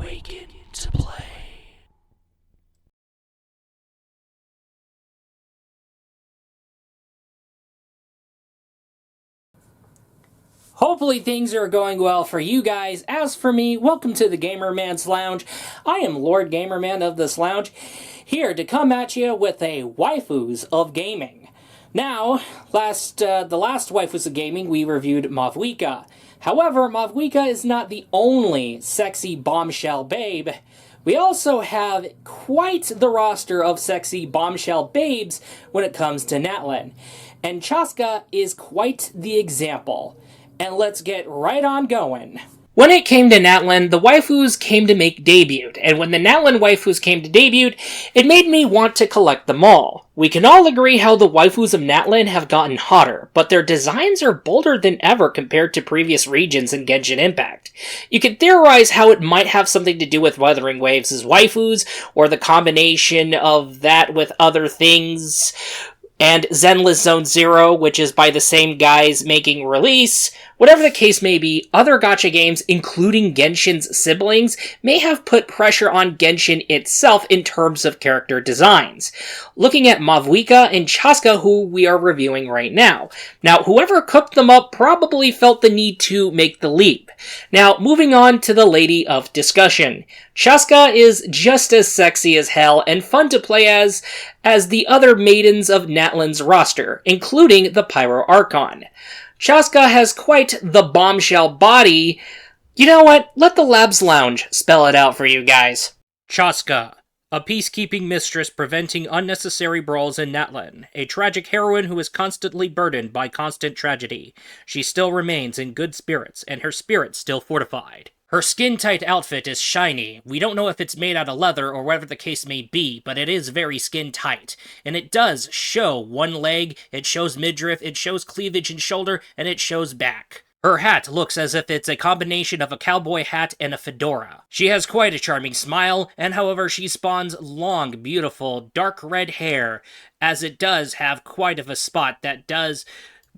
Awaken to play. Hopefully things are going well for you guys. As for me, welcome to the Gamerman's Lounge. I am Lord Gamerman of this lounge, here to come at you with a waifus of gaming. Now, the last waifus of gaming, we reviewed Mavwika. However, Mavwika is not the only sexy bombshell babe. We also have quite the roster of sexy bombshell babes when it comes to Natlin. And Chasca is quite the example. And let's get right on going. When it came to Natlin, the waifus came to make debut, and when the Natlin waifus came to debut, it made me want to collect them all. We can all agree how the waifus of Natlin have gotten hotter, but their designs are bolder than ever compared to previous regions in Genshin Impact. You can theorize how it might have something to do with Wuthering Waves' waifus, or the combination of that with other things, and Zenless Zone Zero, which is by the same guys making Release. Whatever the case may be, other gacha games, including Genshin's siblings, may have put pressure on Genshin itself in terms of character designs. Looking at Mavwika and Chasca, who we are reviewing right now. Now, whoever cooked them up probably felt the need to make the leap. Now, moving on to the lady of discussion. Chasca is just as sexy as hell and fun to play as the other maidens of Natlin's roster, including the Pyro Archon. Chasca has quite the bombshell body. You know what? Let the Labs Lounge spell it out for you guys. Chasca, a peacekeeping mistress preventing unnecessary brawls in Natlin. A tragic heroine who is constantly burdened by constant tragedy. She still remains in good spirits, and her spirit still fortified. Her skin-tight outfit is shiny. We don't know if it's made out of leather or whatever the case may be, but it is very skin-tight. And it does show one leg, it shows midriff, it shows cleavage and shoulder, and it shows back. Her hat looks as if it's a combination of a cowboy hat and a fedora. She has quite a charming smile, and however she spawns long, beautiful, dark red hair, as it does have quite of a spot that does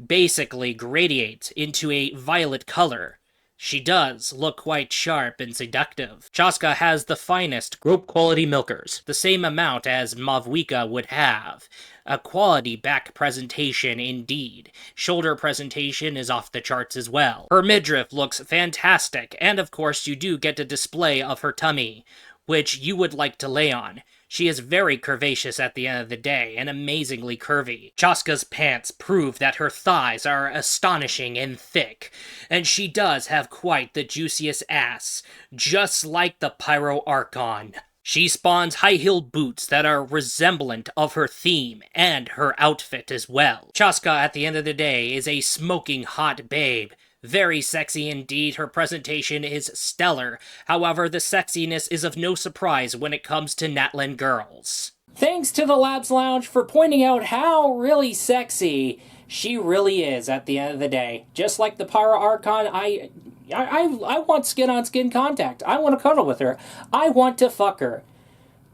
basically gradiate into a violet color. She does look quite sharp and seductive. Chasca has the finest group quality milkers, the same amount as Mavwika would have. A quality back presentation indeed. Shoulder presentation is off the charts as well. Her midriff looks fantastic, and of course you do get a display of her tummy, which you would like to lay on. She is very curvaceous at the end of the day, and amazingly curvy. Chasca's pants prove that her thighs are astonishing and thick, and she does have quite the juiciest ass, just like the Pyro Archon. She spawns high-heeled boots that are resemblant of her theme, and her outfit as well. Chasca, at the end of the day, is a smoking hot babe. Very sexy indeed, her presentation is stellar. However, the sexiness is of no surprise when it comes to Natlin girls. Thanks to the Labs Lounge for pointing out how really sexy she really is at the end of the day. Just like the Pyro Archon, I want skin-on-skin contact. I want to cuddle with her. I want to fuck her.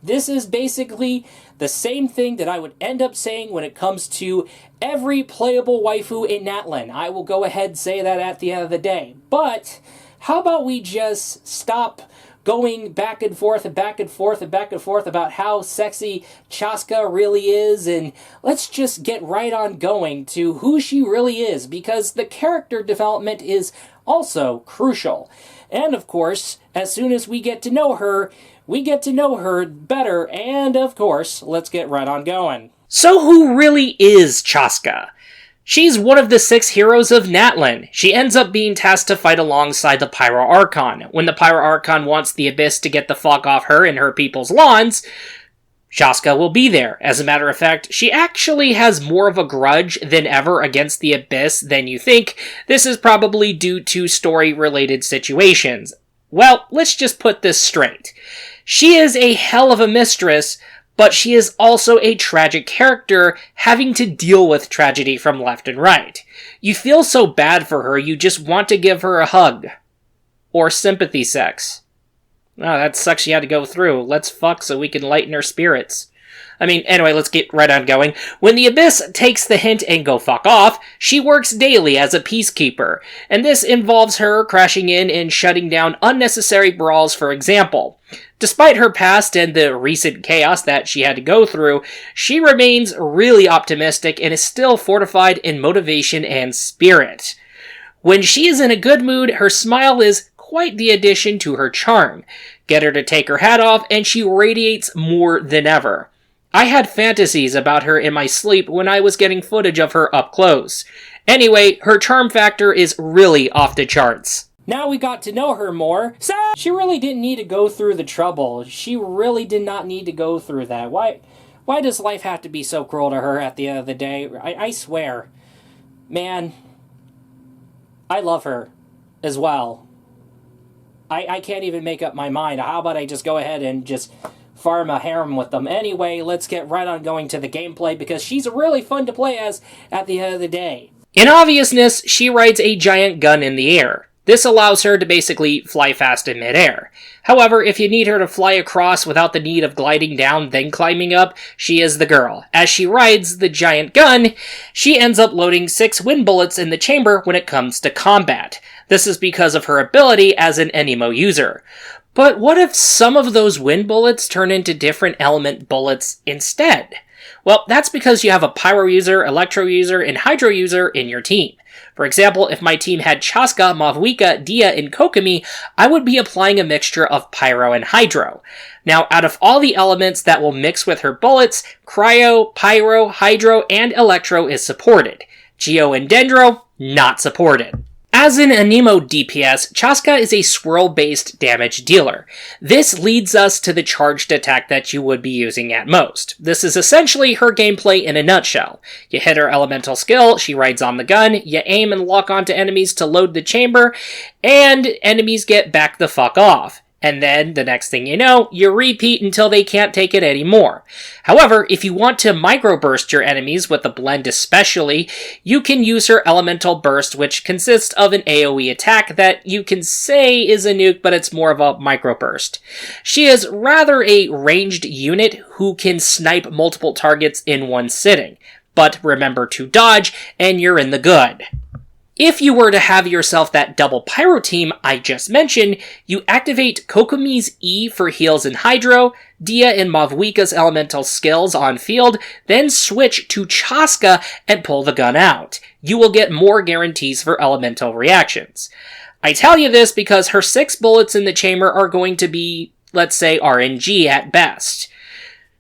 This is basically the same thing that I would end up saying when it comes to every playable waifu in Natlin. I will go ahead and say that at the end of the day. But how about we just stop going back and forth and back and forth and back and forth about how sexy Chasca really is, and let's just get right on going to who she really is, because the character development is also crucial. And of course, as soon as we get to know her, we get to know her better, and of course, let's get right on going. So who really is Chasca? She's one of the 6 heroes of Natlin. She ends up being tasked to fight alongside the Pyro Archon. When the Pyro Archon wants the Abyss to get the fuck off her and her people's lawns, Chasca will be there. As a matter of fact, she actually has more of a grudge than ever against the Abyss than you think. This is probably due to story-related situations. Well, let's just put this straight. She is a hell of a mistress, but she is also a tragic character, having to deal with tragedy from left and right. You feel so bad for her, you just want to give her a hug. Or sympathy sex. Oh, that sucks she had to go through. Let's fuck so we can lighten her spirits. Anyway, let's get right on going. When the Abyss takes the hint and go fuck off, she works daily as a peacekeeper, and this involves her crashing in and shutting down unnecessary brawls, for example. Despite her past and the recent chaos that she had to go through, she remains really optimistic and is still fortified in motivation and spirit. When she is in a good mood, her smile is quite the addition to her charm. Get her to take her hat off, and she radiates more than ever. I had fantasies about her in my sleep when I was getting footage of her up close. Anyway, her charm factor is really off the charts. Now we got to know her more, so she really didn't need to go through the trouble. She really did not need to go through that. Why does life have to be so cruel to her at the end of the day? I swear. Man, I love her as well. I can't even make up my mind. How about I just go ahead and just farm a harem with them? Anyway, let's get right on going to the gameplay, because she's really fun to play as at the end of the day. In obviousness, she rides a giant gun in the air. This allows her to basically fly fast in midair. However, if you need her to fly across without the need of gliding down then climbing up, she is the girl. As she rides the giant gun, she ends up loading 6 wind bullets in the chamber when it comes to combat. This is because of her ability as an Anemo user. But what if some of those wind bullets turn into different element bullets instead? Well, that's because you have a Pyro user, Electro user, and Hydro user in your team. For example, if my team had Chasca, Mavuika, Dia, and Kokomi, I would be applying a mixture of Pyro and Hydro. Now, out of all the elements that will mix with her bullets, Cryo, Pyro, Hydro, and Electro is supported. Geo and Dendro, not supported. As an Anemo DPS, Chasca is a swirl-based damage dealer. This leads us to the charged attack that you would be using at most. This is essentially her gameplay in a nutshell. You hit her elemental skill, she rides on the gun, you aim and lock onto enemies to load the chamber, and enemies get back the fuck off. And then, the next thing you know, you repeat until they can't take it anymore. However, if you want to microburst your enemies with the blend especially, you can use her Elemental Burst, which consists of an AoE attack that you can say is a nuke, but it's more of a microburst. She is rather a ranged unit who can snipe multiple targets in one sitting. But remember to dodge, and you're in the good. If you were to have yourself that double Pyro team I just mentioned, you activate Kokomi's E for heals and Hydro, Dia and Mavuika's elemental skills on field, then switch to Chasca and pull the gun out. You will get more guarantees for elemental reactions. I tell you this because her 6 bullets in the chamber are going to be, let's say, RNG at best.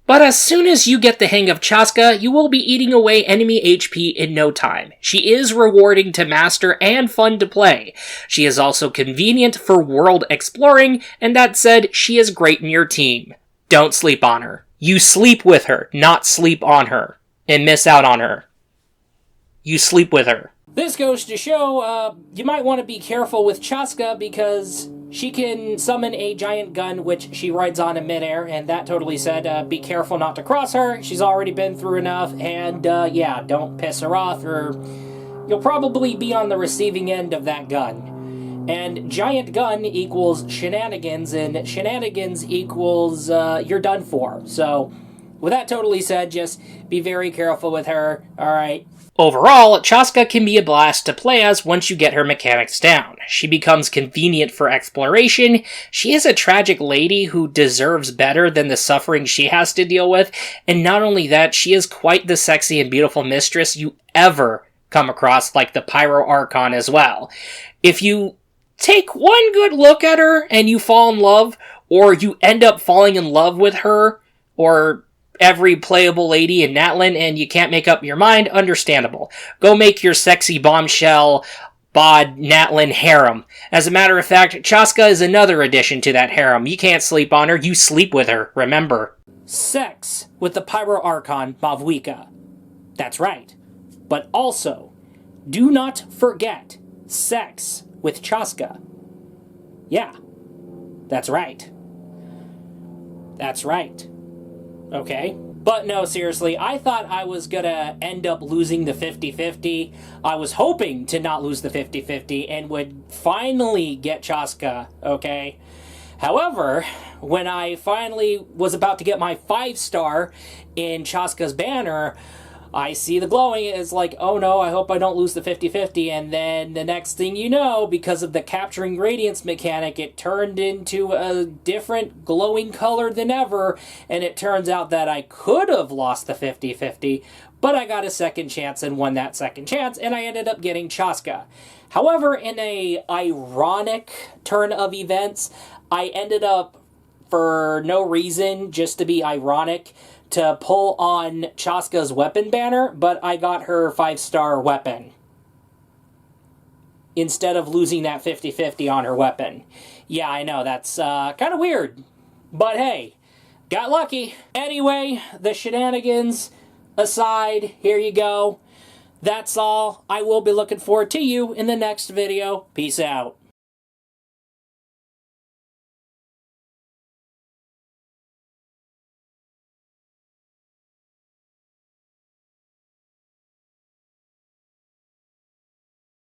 But as soon as you get the hang of Chasca, you will be eating away enemy HP in no time. She is rewarding to master and fun to play. She is also convenient for world exploring, and that said, she is great in your team. Don't sleep on her. You sleep with her, not sleep on her, and miss out on her. You sleep with her. This goes to show, you might want to be careful with Chasca because she can summon a giant gun which she rides on in midair, and that totally said, be careful not to cross her. She's already been through enough, and yeah, don't piss her off or you'll probably be on the receiving end of that gun. And giant gun equals shenanigans, and shenanigans equals you're done for. So, with that totally said, just be very careful with her, alright? Overall, Chasca can be a blast to play as once you get her mechanics down. She becomes convenient for exploration, she is a tragic lady who deserves better than the suffering she has to deal with, and not only that, she is quite the sexy and beautiful mistress you ever come across, like the Pyro Archon as well. If you take one good look at her and you fall in love, or you end up falling in love with her, or every playable lady in Natlan and you can't make up your mind, understandable. Go make your sexy bombshell bod Natlan harem. As a matter of fact, Chasca is another addition to that harem. You can't sleep on her, you sleep with her, remember. Sex with the Pyro Archon Mavuika. That's right. But also, do not forget sex with Chasca. Yeah, that's right. That's right. Okay? But no, seriously, I thought I was gonna end up losing the 50-50. I was hoping to not lose the 50-50 and would finally get Chasca, okay? However, when I finally was about to get my 5-star in Chasca's banner, I see the glowing. It's like, oh no, I hope I don't lose the 50-50. And then the next thing you know, because of the capturing radiance mechanic, it turned into a different glowing color than ever. And it turns out that I could have lost the 50-50, but I got a second chance and won that second chance, and I ended up getting Chasca. However, in a ironic turn of events, I ended up, for no reason, just to be ironic, to pull on Chasca's weapon banner, but I got her 5-star weapon instead of losing that 50-50 on her weapon. Yeah, I know, that's kind of weird, but hey, got lucky. Anyway, the shenanigans aside, here you go. That's all. I will be looking forward to you in the next video. Peace out.